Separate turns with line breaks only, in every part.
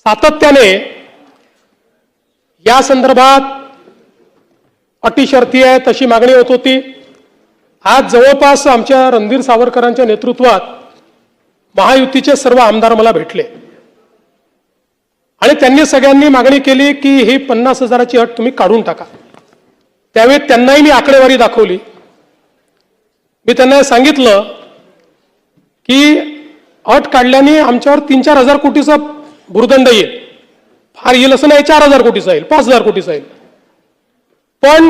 सातत्याने या संदर्भात अटी शर्ती आहे तशी मागणी होत होती। आज जवळपास आमच्या रणधीर सावरकरांच्या नेतृत्वात महायुतीचे सर्व आमदार मला भेटले आणि त्यांनी सगळ्यांनी मागणी केली की ही 50,000ची अट तुम्ही काढून टाका। त्यावेळी त्यांनाही मी आकडेवारी दाखवली। मी त्यांना सांगितलं की अट काढल्याने आमच्यावर 3-4 हजार कोटीचा भुर्दंड येईल, फार येईल असं नाही, 4,000 कोटीचा येईल, 5,000 कोटीचा येईल, पण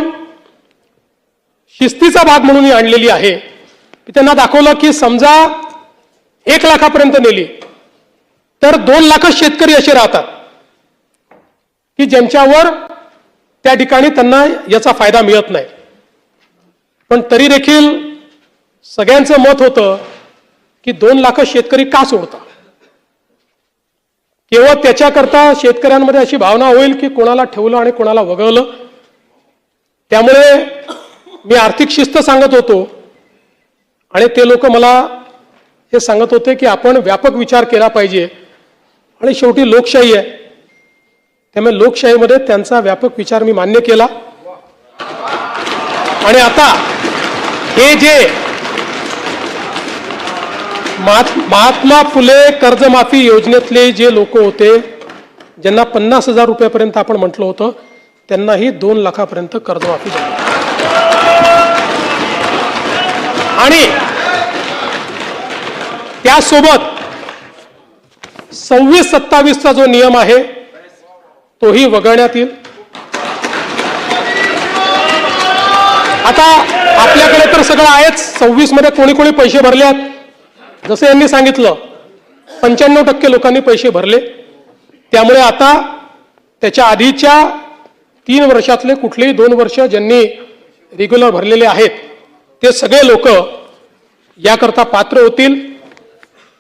शिस्तीचा भाग म्हणून ही आणलेली आहे। मी त्यांना दाखवलं की समजा 1 लाखापर्यंत नेली तर 2 लाख शेतकरी असे राहतात की ज्यांच्यावर त्या ठिकाणी त्यांना याचा फायदा मिळत नाही। पण तरी देखील सगळ्यांचं मत होतं की 2 लाख शेतकरी का सोडता। केवळ त्याच्याकरता शेतकऱ्यांमध्ये अशी भावना होईल की कोणाला ठेवलं आणि कोणाला वगळलं। त्यामुळे मी आर्थिक शिस्त सांगत होतो आणि ते लोक मला हे सांगत होते की आपण व्यापक विचार केला पाहिजे आणि शेवटी लोकशाही आहे, त्यामुळे लोकशाहीमध्ये त्यांचा व्यापक विचार मी मान्य केला। आणि आता हे जे महात्मा फुले कर्जमाफी योजनेतले जे लोक होते ज्यांना 50,000 रुपयापर्यंत आपण म्हटलं होतं त्यांनाही 2 लाखापर्यंत कर्जमाफी झाली। आणि त्यासोबत 26-27चा जो नियम आहे तोही वगळण्यात येईल। आता आपल्याकडे तर सगळं आहेच, 26 मध्ये कोणी कोणी पैसे भरले आहेत जसे यांनी सांगितलं 95% लोकांनी पैसे भरले। त्यामुळे आता त्याच्या आधीच्या 3 वर्षातले कुठलेही 2 वर्ष ज्यांनी रेग्युलर भरलेले आहेत ते सगळे लोक याकरता पात्र होतील।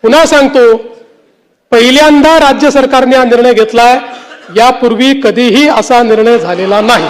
पुन्हा सांगतो, पहिल्यांदा राज्य सरकारने हा निर्णय घेतलाय, यापूर्वी कधीही असा निर्णय झालेला नाही।